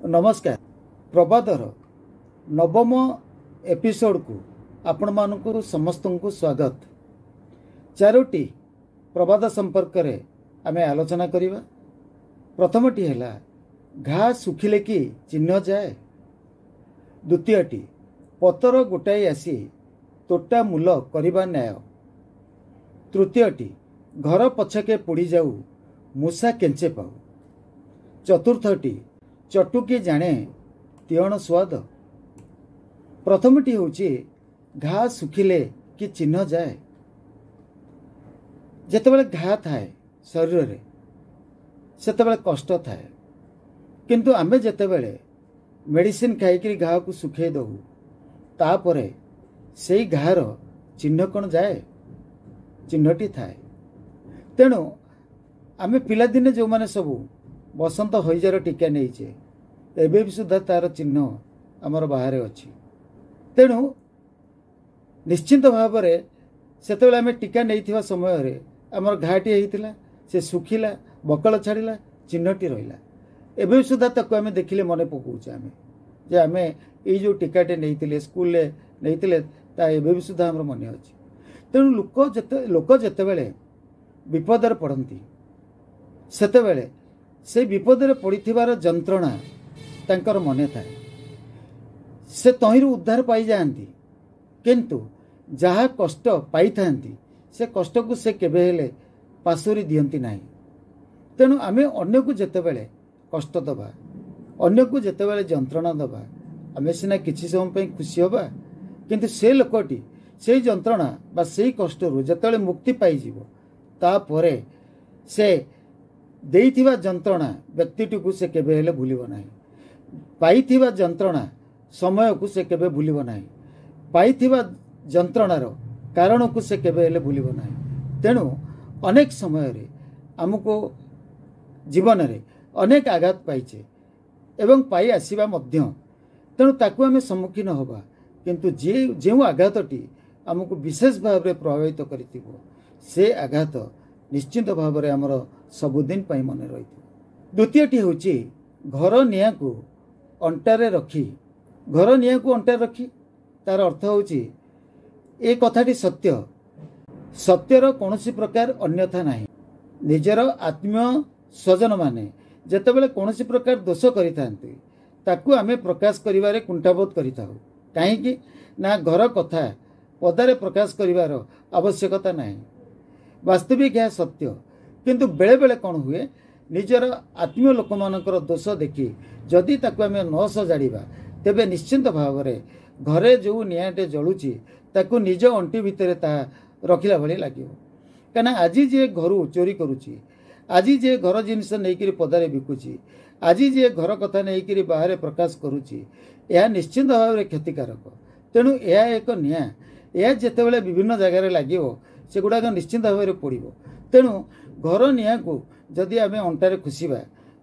नमस्कार। प्रबादर नवम एपिसोड को आपण मानकु समस्त को स्वागत। चारोटी प्रबाद संपर्क रे आमे आलोचना करिबा। प्रथमटी हैला घा सुखिले कि चिन्ह जाए। द्वितीयटी पतर गोटाई आसी तोटा मूल करिबा न्याय। तृतीयटी घर पछके पुड़ी जाऊ मूसा केंचे पाऊ। चतुर्थटी चटुकी जाने तियण स्वाद। प्रथमटी होची घा सुखिले कि चिन्ह जाए। जेतेबेले घा थाए शरीर रे सेतेबेले कष्ट थाए, किंतु आमे जेतेबेले मेडिसिन खाइकरी घा को सुखे दऊ तापरे सेई घार चिन्ह कौन जाए, चिन्हटी थाए। तेणु आमे पिला दिने जो माने सबू बसंत हईजार टीका नहीं एबे भी सुधा तार चिन्ह आमर बाहर अच्छी। तेणु निश्चिंत भाव में सेतेबेले आमे टीका नहीं समय आमर घाटी होता से सुखिला बकल छाड़ा चिन्हटी रहा। एबे भी सुधा ताको आमे देखिले मन पकाउछे आमे जे आमे ये जो टीकाटे नहीं स्कूल नहीं ता एबे भी सुधा आमर मन अच्छी। तेणु लोक जेतेबेले विपदर पड़ती सेतेबेले से विपदरे पड़िथिबार जंत्रणा तांकर मने थाए। से तहिरु उद्धार पाई जाती, किंतु जहा कष्ट पाई थांती से कष्ट को से केबे हेले पासुरी दियंती नाही। तेणु आमे अन्य को जेतेबेले कष्ट दबा, अन्य को जेतेबेले जंत्रणा दबा, आमे सिना किछि समय पई खुशी होबा, किंतु से लोकटी से जंत्रणा बा से कष्ट रु जेतेबेले मुक्ति पाई जीवो तापरे से देइथिबा जंत्रणा व्यक्तिटी को से केबे हेले भूलिबो नाही। पाइथिबा जंत्रणा समय को से केबे भूलिबो नाही। पाइथिबा जंत्रणार कारण को से केबे हेले भूलिबो नाही। तेणु अनेक समय रे हमको जीवन रे अनेक आघात पाइछे एवं पाई आसीबा मध्य। तेणु ताकू आमे सम्मुखीन होबा, किंतु जे जेउ आघातटी हमको विशेष भाव में प्रभावित करिथिबो से आघात निश्चिंत भाव में आमर सबुदिन पाई मन रही। द्वितीयटी होची घर निया को अंटारे रखी। घर निया को अंटारे रखी तार अर्थ होची ए कथाटी सत्य, सत्यर कौनसी प्रकार अन्यथा नाही। निजर आत्मीय स्वजन माने जेतेबेले कौनसी प्रकार दोष करिथांती ताकू आमे प्रकाश करिवारे कुंठाबोध करिताउ। काहेकि ना घर कथा पदारे प्रकाश करिवार आवश्यकता नाही। वास्तविक यह सत्य, किंतु बेले बेले कौन हुए निजर आत्मीय लोक मानकर दोष देखी जदि ताकू आमे न सजाड़िबा तेबे निश्चिंत भाव में घरे जो नियाटे जलुची ताकू निज अंटी भितर ता रखिला भली लागिवो। काना आज जे घर चोरी करुची, आज जे घर जिनिस नहीं पदारे बिकुची, आज जे घर कथा नहीं बाहर प्रकाश करुची, यह निश्चिंत भाव में क्षतिकारक। तेणु यह एक निया यह जेतेबेले विभिन्न जगार लागिवो से गुड़ाक निश्चिंत भाव में पड़ो। तेणु घर निया को जदि आमे अंटारे खुशिबा,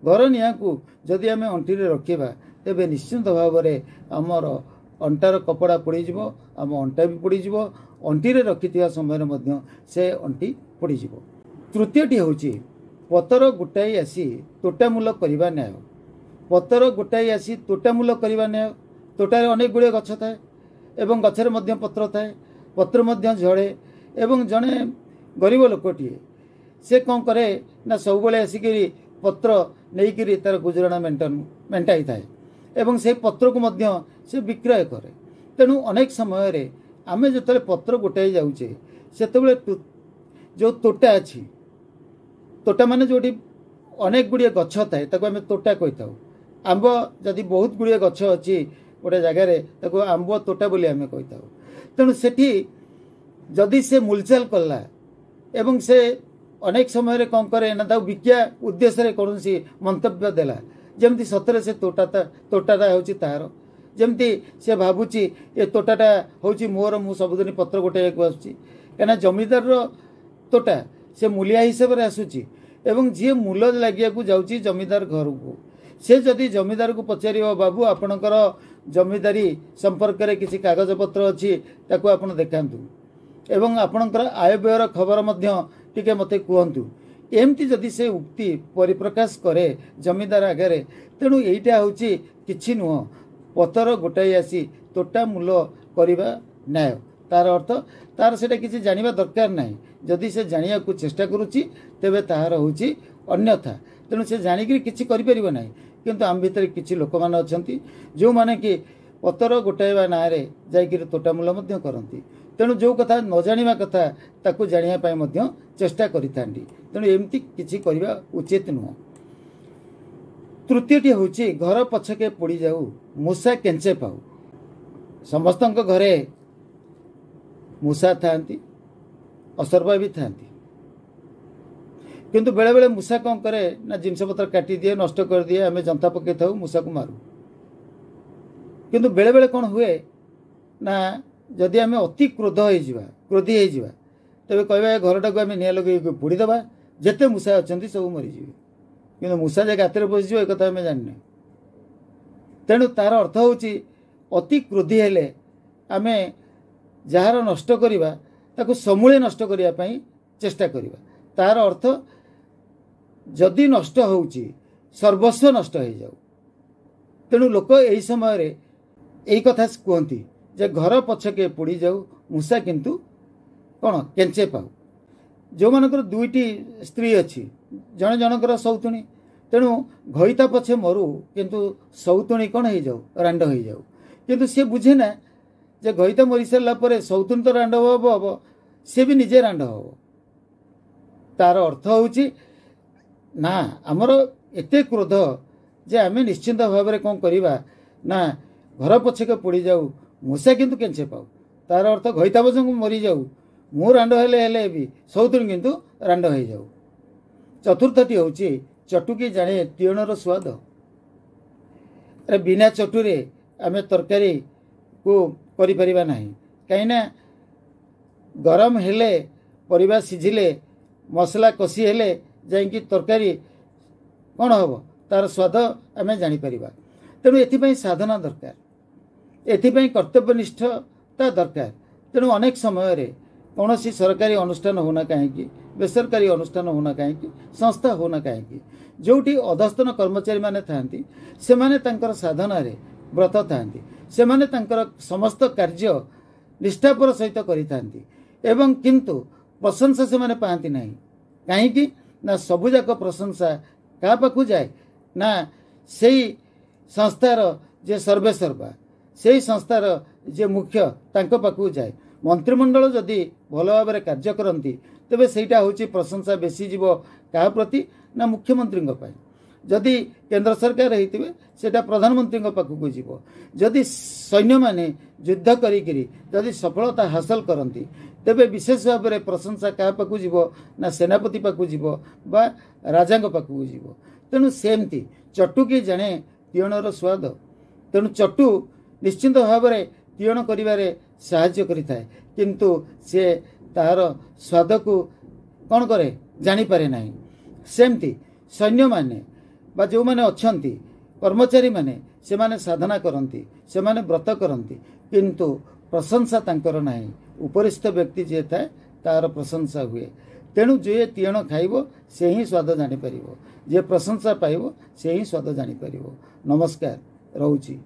घर निया को जदि आमे अंटी रखिबा तेबे निश्चिंत भाव में आमर अंटार कपड़ा पड़ीजिवो, आम अंटा भी पड़ीजिवो, अंटी रखिथिबा समय मध्य से अंटी पड़ीजिवो। तृतीयटी होची पतर गोटाई आसी तोटामूल करिबा न्याय। पतर गोटाई आसी तोटामूल करिबा न्याय। तोटारे अनेक गुड़े गछ थाए एवं गछरे मध्य पत्र थाए, पत्र मध्य झड़े एवं जड़े गरीब लोकटीए से कौन करे ना सब बेले आसिकी पत्र नहीं तार गुजराण मेंटाई थाए एवं से पत्र को मध्य से विक्रय करे। तेणु अनेक समय रे आमे जतले पत्र गोटाई जाउचे सेतबेले जो तोटा अछि, तोटा माने जोटी अनेक गुड़िए गछ थाए ताको आमे तोटा कहिताउ। आंब जदि बहुत गुड़िए गछ अछि गोटे जगार ताको आंब तोटा बोली आमे कहिताउ। तेणु सेठी जदि से मूलचाल कला एवं से अनेक समय कौन करे ना ताऊ विज्ञा उद्देश्य कौन सी मंतव्य देला जमती सतरे से तोटाटा होची तार, जमती से भावुची ये तोटाटा होची मोर मु सबुदिन पत्र गोटे आसुची। कहीं जमीदार तोटा से मूलिया हिसाब से आसूची एवं जी मूल लगिया को जाऊँगी जमीदार घर को से जदि जमीदार को पचार बाबू आपणकर जमीदारी संपर्क में किसी कागज पत्र अच्छी ताकू आप देखातु एवं आपणकर आय व्ययर खबर टिके मते कहतु एमती जदि से उक्ति परिप्रकाश करे जमीदार आगे तेणु यहीटा हूँ कि नुह पतर गोटाई आसी तोटा मूल करवा न्याय तार अर्थ तार से किसी जानिबा दरकार नहीं जदि से जानिया को चेष्टा करुच्ची तेबे ताहार हूँ अन्यथा तेणु से जानिक किसी करिपरिबो नाही किंतु आम भितर किसी लोक मैंने अच्छा जो मैंने कि पतर गोटाइबा ना रे जाइकिरि तोटामूल मध्य करती तेणु जो कथा न जानिबा कथा ताकू जानिया पाए मध्य चेष्टा करिथांडी तेणु एमती किछि करिबा उचित नुह। तृतीयटी हूँ घर पछके पोड़ी जाऊ मूषा केंचे पाऊ। समस्त घरे मूषा थांती असर्पा भी थांती किंतु बेले बेले मूषा कौन करे ना जिनस पत्र काटी दिए नष्ट कर दिए आम जनता पकई था मूषा को मारू किंतु बेले बेले कौन हुए ना जदि आम अति क्रोधी हो तेरे कह घरटा को आम निआ लगे पोड़ीदे जिते मूषा अच्छा सब मरीजे कि मूषा जे गातर पशिज एक आम जाने तेणु तार अर्थ हूँ अति क्रोधी हेले आम जार नष्ट करवा ताकू समूले नष्ट करने चेष्टा करवा तार अर्थ जदि नष्ट होउची सर्वस्व नष्ट हो जाऊ तेणु लोक यही समय यही कथा कहती जे घर पछके पोड़ी जाऊ मूषा किंतु कौन केंचे पाऊ। जो मानकर दुईटी स्त्री अच्छी जड़े जनकर सौतुणी तेणु घईता पछे मरु किंतु सौतुणी कौन हो जाऊ रांड हो जाऊ किंतु सी बुझे ना जे घईता मरी सारापर सौतुणी तो रांड हम सी भी निजे रांड हम तार अर्थ हूँ ना आमर एते क्रोध जे आम निश्चिंत भाव में कौन करवा ना घर पछके पोड़ी जाऊ मूषा किंतु केंचे पाऊ तार अर्थ घईता बस मरी जाऊ मु रांड हेले भी सौतुणी किंतु रांड हो जाऊ। चतुर्थटी हूँ चटुकी जाने तीणर स्वाद अरे बिना चटुरे आम तरकारी को करिपरिबा नाही कहीं गरम हेले परिबा सिझिले मसला कषि हेले जाइंकी तरकारी कौन हम तार स्वाद आम जापर तेणु एथिपाई साधना दरकार एथिपाई कर्तव्यनिष्ठता दरकार तेणु अनेक समय कौन सरकारी अनुष्ठान होना कहीं बेसरकारी अनुष्ठान होना कहीं संस्था होना कहीं जोटी अधस्तन कर्मचारी माने थांती से माने तांकर साधना रे व्रत थांती से माने तांकर समस्त कार्य निष्ठापर सहित करिथांती एवं किंतु प्रशंसा से माने पाती नहीं कहीं ना सबुजाक प्रशंसा क्या पाखु जाए ना से संस्थार जे सर्वेसर्वा से संस्थार जे मुख्य तांको पाखु जाए मंत्रिमंडल जदि भल भाव में कार्य करती तेबे सेटा हूँ प्रशंसा बेसी जीव क्या प्रति ना मुख्यमंत्री जदि केंद्र सरकार होते सेटा प्रधानमंत्री पाखक जीव जदि सैन्य माने युद्ध करी सफलता हासिल करती तेबे विशेष भाव में प्रशंसा क्या पाखु जीव ना सेनापति पाखु जीव बा राजा पाखक जीव तेणु सेमती चटुकी जाने तीणर स्वाद तेणु चटु निश्चिंत भाव में तीण करिबारे साहाय्य करिथाए किंतु से तार स्वाद को कौन करे जानीपारे नहीं सेमती सैन्य माने बा जो माने अच्छंती कर्मचारी माने से माने साधना करती से माने व्रत करती किंतु प्रशंसा तांकर नहीं उपरिस्थ व्यक्ति जे थाए तार प्रशंसा हुए तेणु जे तीण खाइब से ही स्वाद जानीपर जे प्रशंसा पाइब से ही स्वाद जानीपर। नमस्कार रहुची।